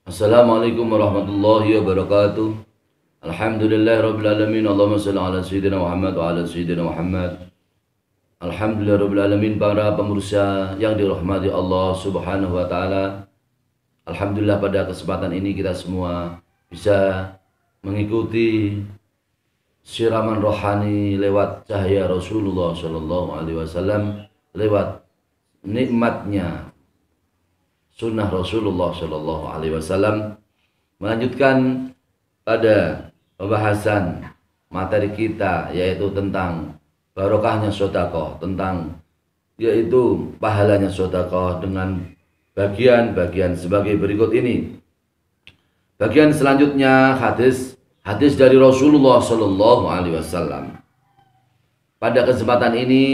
Assalamualaikum warahmatullahi wabarakatuh. Alhamdulillahirabbil alamin. Allahumma shalli ala sayyidina Muhammad wa ala sayyidina Muhammad. Alhamdulillahirabbil alamin. Para pemirsa yang dirahmati Allah Subhanahu wa taala. Alhamdulillah pada kesempatan ini kita semua bisa mengikuti siraman rohani lewat cahaya Rasulullah sallallahu alaihi wasallam, lewat nikmatnya sunnah Rasulullah Shallallahu Alaihi Wasallam. Melanjutkan pada pembahasan materi kita, yaitu tentang barokahnya sedekah, tentang yaitu pahalanya sedekah, dengan bagian-bagian sebagai berikut ini. Bagian selanjutnya hadis dari Rasulullah Shallallahu Alaihi Wasallam. Pada kesempatan ini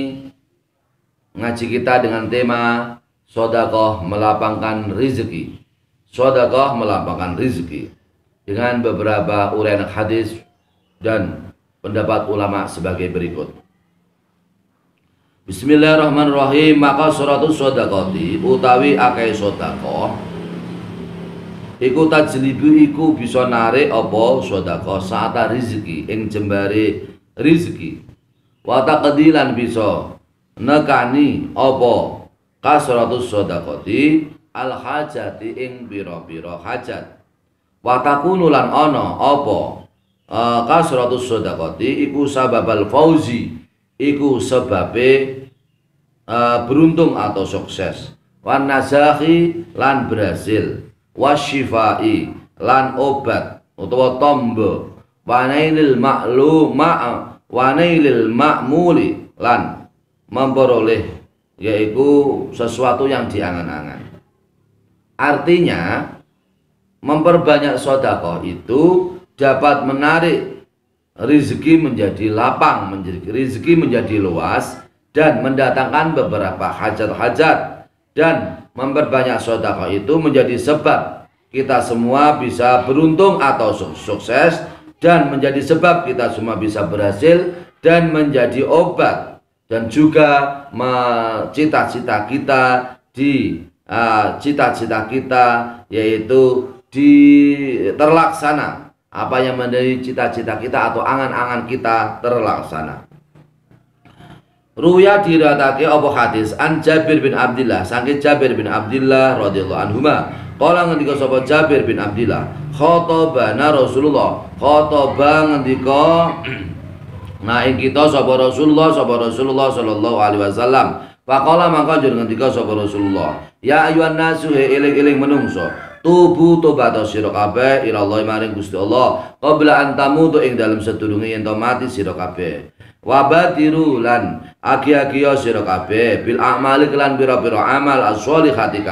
ngaji kita dengan tema sedekah melapangkan rezeki. Sedekah melapangkan rezeki, dengan beberapa uraian hadis dan pendapat ulama sebagai berikut. Bismillahirrahmanirrahim. Maka suratus sedekati utawi akeh sedekah iku tajlibu iku bisa narik apa sedekah saata rezeki ing jembare rezeki. Wa taqdilan bisa nekani apa kasratus sedekati al hajati ing pira-pira hajat. Wa takunu lan ana apa kasratus sedekati iku sababal fauzi, iku sebabe beruntung atau sukses. Wan nazahi lan berhasil. Wasyifai lan obat utawa tombo. Wanailil ma'muli lan memperoleh, yaitu sesuatu yang diangan-angan. Artinya memperbanyak sedekah itu dapat menarik rezeki menjadi lapang, rezeki menjadi luas, dan mendatangkan beberapa hajat-hajat. Dan memperbanyak sedekah itu menjadi sebab kita semua bisa beruntung atau sukses, dan menjadi sebab kita semua bisa berhasil dan menjadi obat, dan juga cita-cita kita yaitu terlaksana. Apa yang menjadi cita-cita kita atau angan-angan kita terlaksana. Ruya diratake apa hadis an Jabir bin Abdillah, saking Jabir bin Abdillah radhiyallahu anhuma. Kala ngendika sapa Jabir bin Abdillah, khatabana Rasulullah, khataba ngendika nah ing kita sapa Rasulullah sallallahu alaihi wasallam. Faqala mangka njur ngendika sapa Rasulullah, ya ayyuhan nasu eling-eling menungso, tubu tobat sira kabeh ila Allah maring Gusti Allah qabla an tamutu ing dalem sedurunge yen to mati sira kabeh. Wa badiru lan agi-agiya sira kabeh bil a'mali kelan pira-pira amal as-sholihati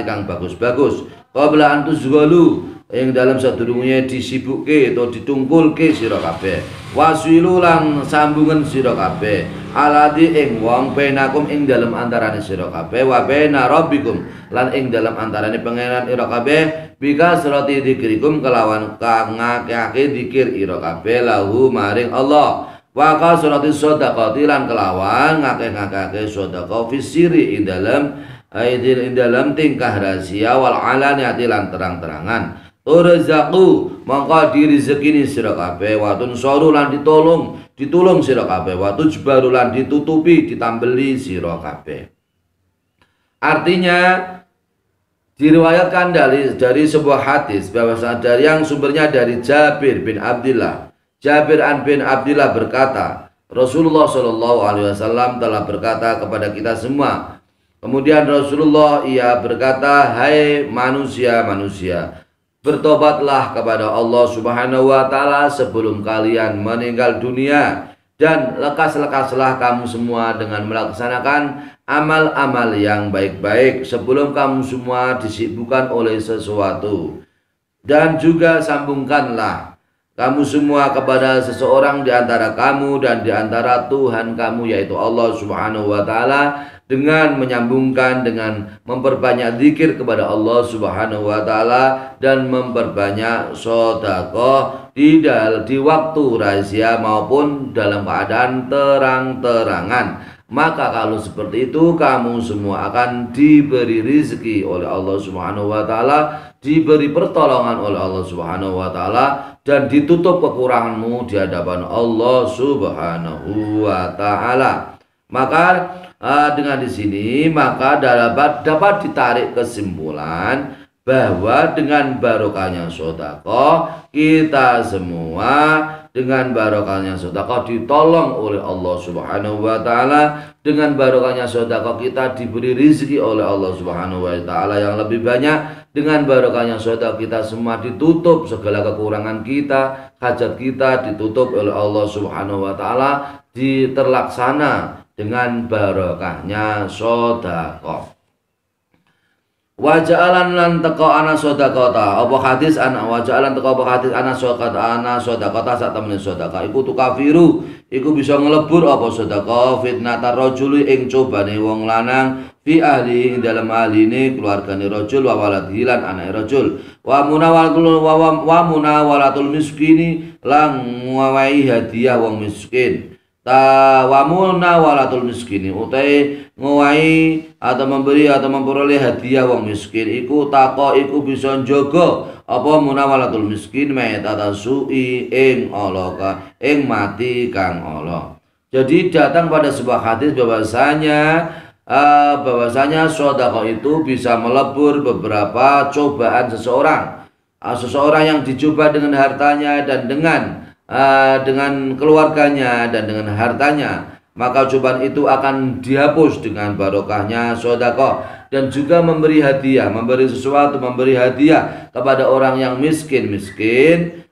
kang bagus-bagus qabla an tuzghalu ing dalam sadurunge disibuke atau ditungkulke sira kabeh. Wasilu lan sambungan sira kabeh aladi ing wong penakum ing dalam antarane sira kabeh wa bena rabbikum lan ing dalam antarane pangeran ira kabeh bika surati dzikrikum kelawan kang ngakeh zikir ira kabeh lahu maring Allah. Wa kasrati sedekati lan kelawan ngakeh-ngakeh sedekah fisiri ing dalam tingkah rahasia wal alaniyati lan terang-terangan. Turzaku mongko dirizekini sira kabeh, wa tunsaru lan ditulung sira kabeh, wa tujbaru lan ditutupi ditambeli sira kabeh. Artinya diriwayatkan dari sebuah hadis bahwa dari yang sumbernya dari Jabir bin Abdillah. Jabir bin Abdillah berkata, Rasulullah Shallallahu Alaihi Wasallam telah berkata kepada kita semua. Kemudian Rasulullah berkata, hai manusia, bertobatlah kepada Allah Subhanahu wa taala sebelum kalian meninggal dunia, dan lekas-lekaslah kamu semua dengan melaksanakan amal-amal yang baik-baik sebelum kamu semua disibukkan oleh sesuatu. Dan juga sambungkanlah kamu semua kepada seseorang di antara kamu dan di antara Tuhan kamu, yaitu Allah Subhanahu wa taala, dengan menyambungkan dengan memperbanyak zikir kepada Allah Subhanahu wa taala dan memperbanyak sedekah di waktu rahasia maupun dalam keadaan terang-terangan. maka kalau seperti itu kamu semua akan diberi rizki oleh Allah Subhanahu wa taala, diberi pertolongan oleh Allah Subhanahu wa taala, dan ditutup kekuranganmu di hadapan Allah Subhanahu wa taala. Maka dengan di sini maka dapat ditarik kesimpulan bahwa dengan barokahnya sedekah kita semua, dengan barokahnya sedekah ditolong oleh Allah Subhanahu wa taala, dengan barokahnya sedekah kita diberi rezeki oleh Allah Subhanahu wa taala yang lebih banyak, dengan barokahnya sedekah kita semua ditutup segala kekurangan kita, hajat kita ditutup oleh Allah Subhanahu wa taala, terlaksana dengan barokahnya sedekah. Waja'alan lan teko ana sedekata apa hadis ana waja'alan teko apa hadis ana sedekata sak temene sedekah iku tukafiru iku bisa ngelebur apa sedekah fitnatar rajuli ing cobane wong lanang fi ahli ing dalem ahline keluargane rajul wa waladihi lan anake rajul wa munawalatul miskini lan ngawahi hadiah wong miskin. Tawamuna walatul miskini utai ngowahi atau memberi atau memperoleh hadiah wong miskin iku tako iku bisa njogo apa munawalatul miskin metata sui ing oloka ing mati kang olo. Jadi datang pada sebuah hadis bahwasanya sedekah itu bisa melebur beberapa cobaan seseorang. Seseorang yang dicoba dengan hartanya dan dengan keluarganya dan dengan hartanya, maka cobaan itu akan dihapus dengan barokahnya sedekah. Dan juga memberi hadiah, memberi sesuatu, memberi hadiah kepada orang yang miskin.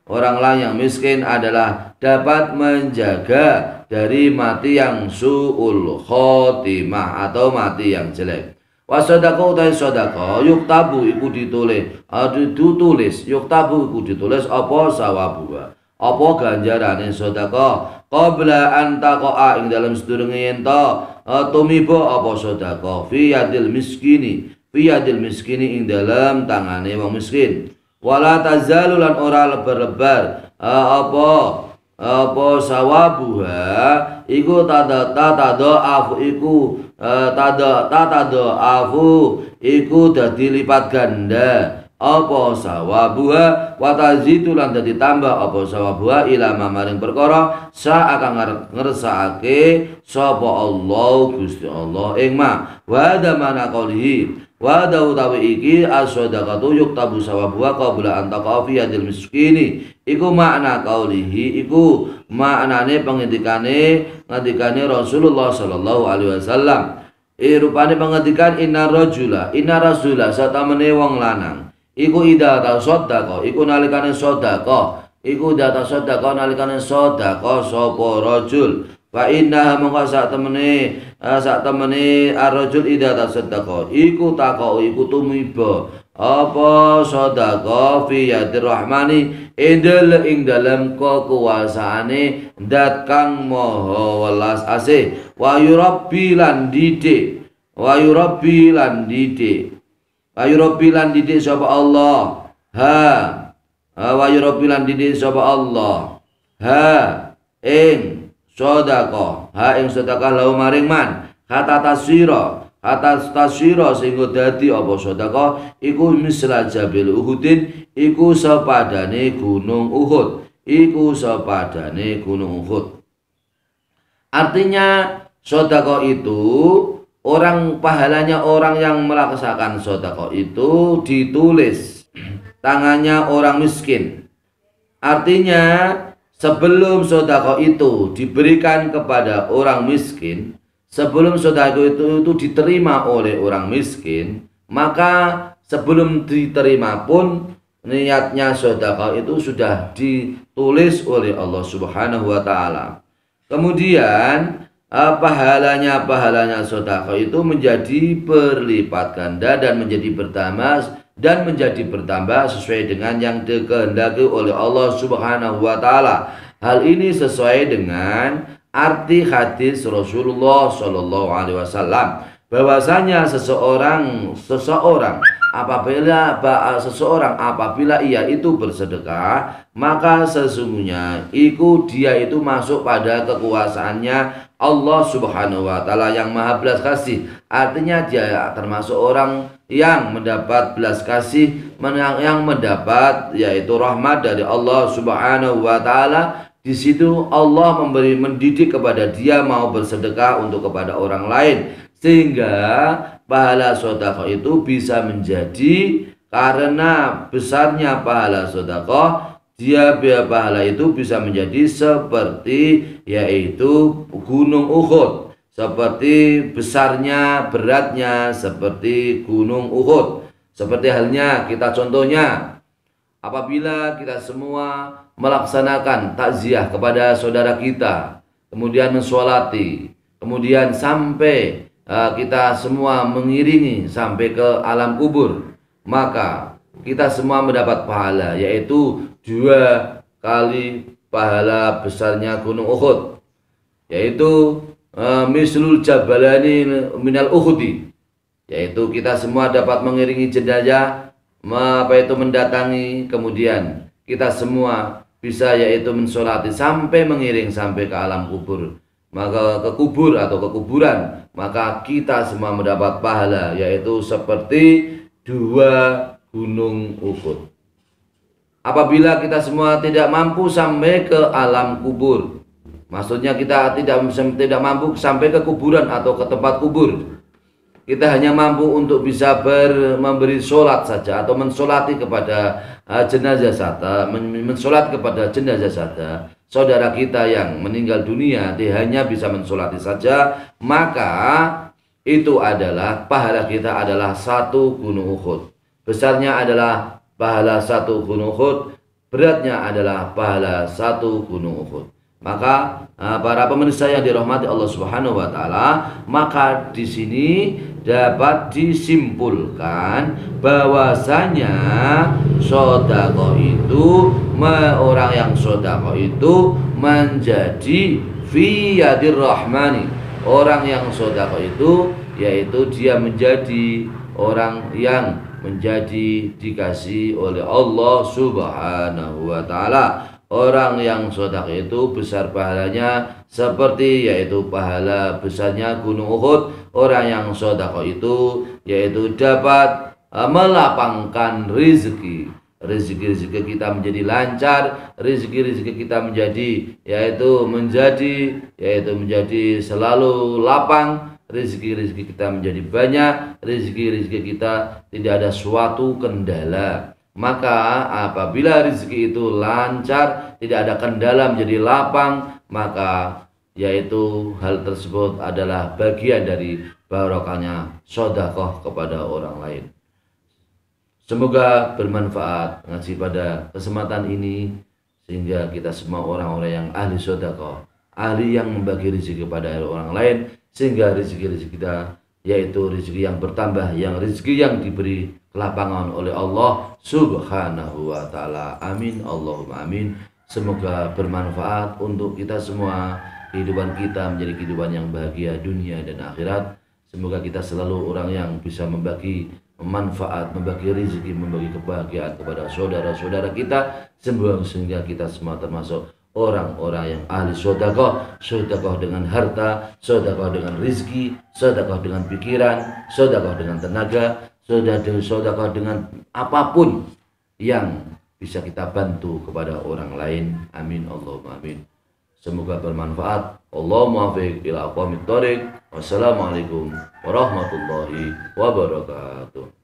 Orang lain yang miskin adalah dapat menjaga dari mati yang su'ul khotimah atau mati yang jelek. Wasadaqah utai sedekah yuktabu iku ditulis yuktabu iku ditulis apa sawabuha apa ganjarane sedekah qabla an taqa'a ing dalam sedurunge ento tumiba apa sedekah fi yadil miskini ing dalam tangane wong miskin wala tazalu lan ora lebar-lebar apa sawabuha iku tadaafu iku dadi lipat ganda apa sawabuha wa tazidu lan dadi tambah apa sawabuha ila maring perkara sa akan ngersakake sapa Allah Gusti Allah ing ma wa damana qalihi wa utawi iki as-sadaqatu yuktabu sawabuha qabla an taqa fi yadil miskini iku makna qaulihi iku maknane pengendikane Rasulullah sallallahu alaihi wasallam rupane pengendikan inna rajula satamene wong lanang iku ida ta sedekah iku nalikane sedekah nalikane sedekah sapa rajul fa inna mongko sak temene ar-rajul ida ta sedekah iku tako iku tumiba apa sedekah fi yadir rahmani ing dalem kekuasaane dat kang maha welas asih wa yurabbi lan didik sapa Allah wa yurabbi lan didik sapa Allah ing sedekah lahu maring man kata tasira sehingga dadi apa sedekah iku misla jabil uhudin iku sepadane gunung Uhud artinya sedekah itu pahalanya orang yang melaksanakan sedekah itu ditulis tangannya orang miskin. Artinya sebelum sedekah itu diberikan kepada orang miskin, sebelum sedekah itu diterima oleh orang miskin, maka sebelum diterima pun niatnya sedekah itu sudah ditulis oleh Allah Subhanahu wa taala. Kemudian pahalanya sedekah itu menjadi berlipat ganda dan menjadi bertambah sesuai dengan yang dikehendaki oleh Allah Subhanahu wa taala. Hal ini sesuai dengan arti hadis Rasulullah sallallahu alaihi wasallam bahwasanya seseorang seseorang apabila ia itu bersedekah, maka sesungguhnya dia itu masuk pada kekuasaannya Allah Subhanahu wa taala yang Maha belas kasih. Artinya dia termasuk orang yang mendapat belas kasih, yang mendapat yaitu rahmat dari Allah Subhanahu wa taala. Di situ Allah mendidik kepada dia mau bersedekah untuk kepada orang lain, sehingga pahala sedekah itu bisa menjadi, karena besarnya pahala sedekah, pahala itu bisa menjadi seperti yaitu gunung Uhud, seperti besarnya, beratnya seperti gunung Uhud. Seperti halnya kita contohnya apabila kita semua melaksanakan takziah kepada saudara kita, kemudian mensolati, kemudian sampai kita semua mengiringi sampai ke alam kubur, maka kita semua mendapat pahala, yaitu 2 kali pahala besarnya gunung Uhud, yaitu mislul jabalani minal Uhudi, yaitu kita semua dapat mengiringi jenazah mendatangi, kemudian kita semua bisa yaitu mensolati sampai mengiring sampai ke alam kubur, maka ke kubur atau ke kuburan, maka kita semua mendapat pahala yaitu seperti 2 gunung Uhud. Apabila kita semua tidak mampu sampai ke alam kubur, maksudnya kita tidak mampu sampai ke kuburan atau ke tempat kubur, kita hanya mampu untuk bisa memberi sholat saja atau mensolati kepada jenazah saja, mensolat kepada jenazah saja, saudara kita yang meninggal dunia, dia hanya bisa mensolati saja, maka itu adalah pahala kita adalah 1 gunung Uhud. Besarnya adalah pahala 1 gunung Uhud, beratnya adalah pahala 1 gunung Uhud. Maka para pemirsa yang dirahmati Allah Subhanahu wa taala, maka di sini dapat disimpulkan bahwasanya sedekah itu, orang yang sedekah itu menjadi fi yadir rahmani. Orang yang sedekah itu yaitu dia menjadi orang yang menjadi dikasih oleh Allah Subhanahu wa taala. Orang yang sedekah itu besar pahalanya seperti yaitu pahala besarnya gunung Uhud. Orang yang sedekah itu yaitu dapat melapangkan rezeki kita menjadi lancar, rezeki kita menjadi selalu lapang, rezeki kita menjadi banyak, rezeki kita tidak ada suatu kendala. Maka apabila rezeki itu lancar, tidak ada kendala, menjadi lapang, maka yaitu hal tersebut adalah bagian dari barokahnya sedekah kepada orang lain. Semoga bermanfaat ngaji pada kesempatan ini, sehingga kita semua orang-orang yang ahli sedekah, ahli yang membagi rezeki kepada orang lain, sehingga rezeki kita yaitu rezeki yang bertambah, yang rezeki yang diberi kelapangan oleh Allah Subhanahu wa taala. Amin Allahumma amin. Semoga bermanfaat untuk kita semua, kehidupan kita menjadi kehidupan yang bahagia dunia dan akhirat. Semoga kita selalu orang yang bisa membagi manfaat, membagi rezeki, membagi kebahagiaan kepada saudara-saudara kita, sehingga kita semua termasuk orang-orang yang ahli sedekah, sedekah dengan harta, sedekah dengan rezeki, sedekah dengan pikiran, sedekah dengan tenaga, sedekah dengan apapun yang bisa kita bantu kepada orang lain. Amin Allahumma amin. Semoga bermanfaat. Allahumma muwaffiq ila aqwamit thoriq. Wassalamualaikum warahmatullahi wabarakatuh.